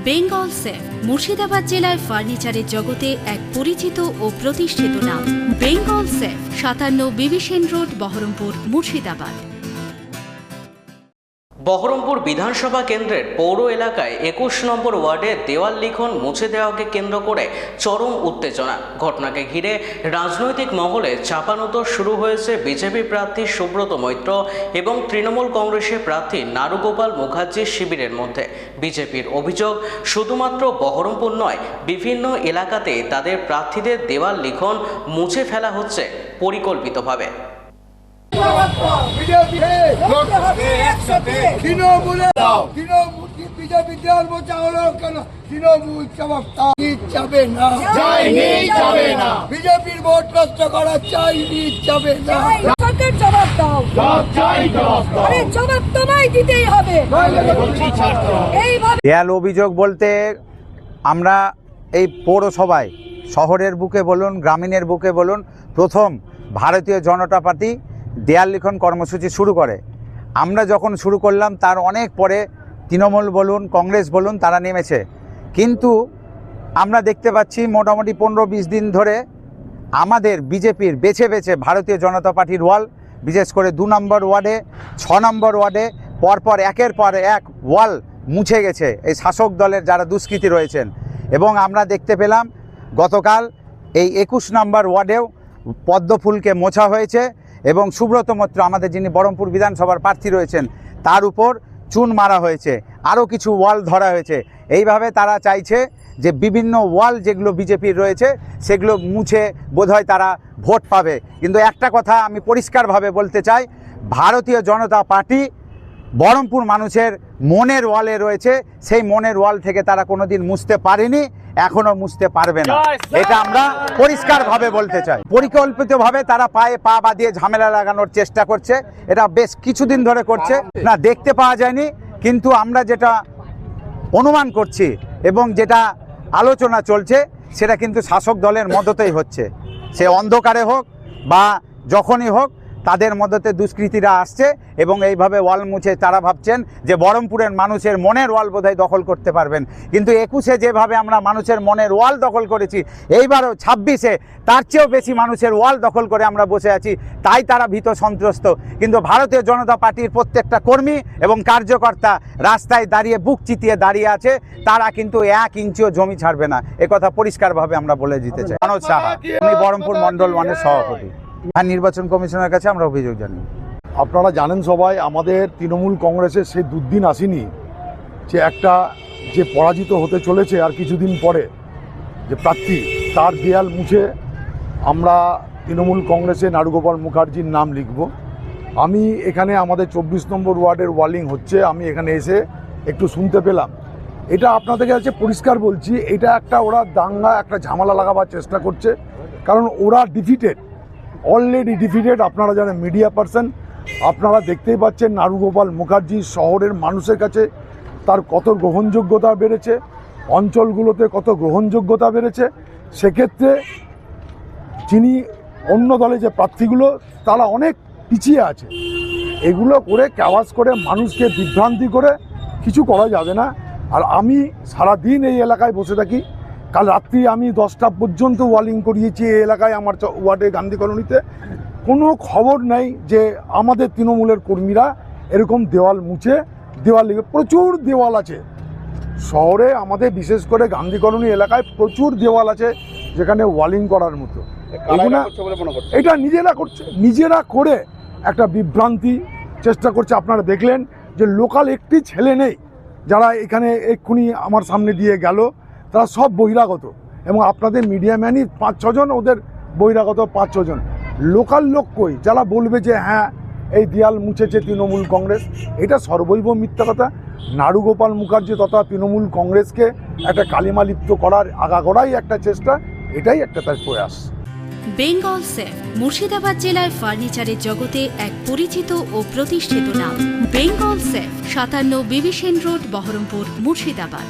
Bengal safe Murshidabad জেলায় ফার্নিচারের জগতে এক পরিচিত ও প্রতিষ্ঠিত নাম। বেঙ্গল সেফ 57 বিবি সেন রোড, বহরমপুর, মুর্শিদাবাদ। বহরমপুর বিধানসভা কেন্দ্রের পৌর এলাকায় 21 নম্বর ওয়ার্ডে দেওয়াল লিখন মুছে দেওয়াকে কেন্দ্র করে চরম উত্তেজনা। ঘটনাকে ঘিরে রাজনৈতিক মহলে চাপানুতর শুরু হয়েছে বিজেপি প্রার্থী সুব্রত মৈত্র এবং তৃণমূল কংগ্রেসের প্রার্থী নারুগোপাল মুখার্জির শিবিরের মধ্যে। বিজেপির অভিযোগ, শুধুমাত্র বহরমপুর নয়, বিভিন্ন এলাকাতে তাদের প্রার্থীদের দেওয়াল লিখন মুছে ফেলা হচ্ছে পরিকল্পিতভাবে। বিজেপির ভোট নষ্ট করা চাইনি, যাবে না। জবাব দাও, জবাব তোমায় দিতেই হবে। দেয়াল অভিযোগ বলতে আমরা এই পৌরসভায়, শহরের বুকে বলুন, গ্রামীণের বুকে বলুন, প্রথম ভারতীয় জনতা পার্টি দেয়াল লিখন কর্মসূচি শুরু করে। আমরা যখন শুরু করলাম তার অনেক পরে তৃণমূল বলুন, কংগ্রেস বলুন, তারা নেমেছে। কিন্তু আমরা দেখতে পাচ্ছি মোটামুটি 15-20 দিন ধরে আমাদের বিজেপির বেছে বেছে ভারতীয় জনতা পার্টির ওয়াল, বিশেষ করে 2 নম্বর ওয়ার্ডে, 6 নম্বর ওয়ার্ডে পরপর একের পর এক ওয়াল মুছে গেছে এই শাসক দলের যারা দুষ্কৃতী রয়েছেন। এবং আমরা দেখতে পেলাম গতকাল এই 21 নম্বর ওয়ার্ডেও পদ্মফুলকে মোছা হয়েছে এবং সুব্রত মৈত্র, আমাদের যিনি বহরমপুর বিধানসভার প্রার্থী রয়েছেন, তার উপর চুন মারা হয়েছে, আরও কিছু ওয়াল ধরা হয়েছে। এইভাবে তারা চাইছে যে বিভিন্ন ওয়াল যেগুলো বিজেপির রয়েছে সেগুলো মুছে বোধহয় তারা ভোট পাবে। কিন্তু একটা কথা আমি পরিষ্কারভাবে বলতে চাই, ভারতীয় জনতা পার্টি বহরমপুর মানুষের মনের ওয়ালে রয়েছে। সেই মনের ওয়াল থেকে তারা কোনোদিন মুছতে পারেনি, এখনো মুছতে পারবে না। এটা আমরা পরিষ্কারভাবে বলতে চাই। পরিকল্পিতভাবে তারা পায়ে পা বাঁধিয়ে ঝামেলা লাগানোর চেষ্টা করছে। এটা বেশ কিছুদিন ধরে করছে, না দেখতে পাওয়া যায়নি, কিন্তু আমরা যেটা অনুমান করছি এবং যেটা আলোচনা চলছে সেটা কিন্তু শাসক দলের মদতেই হচ্ছে। সে অন্ধকারে হোক বা যখনই হোক, তাদের মদতে দুষ্কৃতীরা আসছে এবং এইভাবে ওয়াল মুছে তারা ভাবছেন যে বহরমপুরের মানুষের মনের ওয়াল বোধহয় দখল করতে পারবেন। কিন্তু 21-এ যেভাবে আমরা মানুষের মনের ওয়াল দখল করেছি, এইবারও 26-এ তার চেয়েও বেশি মানুষের ওয়াল দখল করে আমরা বসে আছি, তাই তারা ভীত সন্ত্রস্ত। কিন্তু ভারতীয় জনতা পার্টির প্রত্যেকটা কর্মী এবং কার্যকর্তা রাস্তায় দাঁড়িয়ে বুক চিতিয়ে দাঁড়িয়ে আছে, তারা কিন্তু 1 ইঞ্চিও জমি ছাড়বে না। একথা পরিষ্কারভাবে আমরা বলে দিতে চাই। মনোজ সাহা, আমি বহরমপুর মণ্ডল 1-এর সভাপতি। হ্যাঁ, নির্বাচন কমিশনের কাছে আমরা অভিযোগ জানাই। আপনারা জানেন সবাই, আমাদের তৃণমূল কংগ্রেসের সেই দুর্দিন আসেনি যে একটা যে পরাজিত হতে চলেছে আর কিছুদিন পরে যে প্রার্থী, তার দেয়াল মুছে আমরা তৃণমূল কংগ্রেসে নারুগোপাল মুখার্জির নাম লিখব। আমি এখানে আমাদের 24 নম্বর ওয়ার্ডের ওয়ালিং হচ্ছে, আমি এখানে এসে একটু শুনতে পেলাম। এটা আপনাদের কাছে পরিষ্কার বলছি, এটা একটা ওরা দাঙ্গা, একটা ঝামেলা লাগাবার চেষ্টা করছে, কারণ ওরা ডিফিটেড, অলরেডি ডিফিটেড। আপনারা জানেন, মিডিয়া পার্সন, আপনারা দেখতেই পাচ্ছেন নারুগোপাল মুখার্জি শহরের মানুষের কাছে তার কত গ্রহণযোগ্যতা বেড়েছে, অঞ্চলগুলোতে কত গ্রহণযোগ্যতা বেড়েছে। সেক্ষেত্রে যিনি অন্য দলে যে প্রার্থীগুলো, তারা অনেক পিছিয়ে আছে। এগুলো করে ক্যাওয়াজ করে মানুষকে বিভ্রান্তি করে কিছু করা যাবে না। আর আমি সারাদিন এই এলাকায় বসে থাকি। কাল রাত্রি আমি 10টা পর্যন্ত ওয়ালিং করিয়েছি এই এলাকায়, আমার ওয়ার্ডে গান্ধী কলোনিতে। কোনো খবর নেই যে আমাদের তৃণমূলের কর্মীরা এরকম দেওয়াল মুছে দেওয়াল লিখে। প্রচুর দেওয়াল আছে শহরে, আমাদের বিশেষ করে গান্ধী কলোনি এলাকায় প্রচুর দেওয়াল আছে যেখানে ওয়ালিং করার মতো। এটা নিজেরা করছে, নিজেরা করে একটা বিভ্রান্তি চেষ্টা করছে। আপনারা দেখলেন যে লোকাল একটি ছেলে নেই যারা এখানে এক্ষুনি আমার সামনে দিয়ে গেল, তারা সব বহিরাগত। এবং আপনাদের মিডিয়া ম্যানই 5-6 জন, ওদের বহিরাগত 5-6 জন। লোকাল লোক কই যারা বলবে যে হ্যাঁ এই দেয়াল মুছেছে তৃণমূল কংগ্রেস? এটা সর্বৈব মিথ্যা কথা। নারুগোপাল মুখার্জি তথা তৃণমূল কংগ্রেসকে একটা কালিমালিপ্ত করার আগাগোড়াই একটা চেষ্টা, এটাই একটা তার প্রয়াস। বেঙ্গল সেফ মুর্শিদাবাদ জেলায় ফার্নিচারের জগতে এক পরিচিত ও প্রতিষ্ঠিত নাম। বেঙ্গল সেফ 57 বিবি সেন রোড, বহরমপুর, মুর্শিদাবাদ।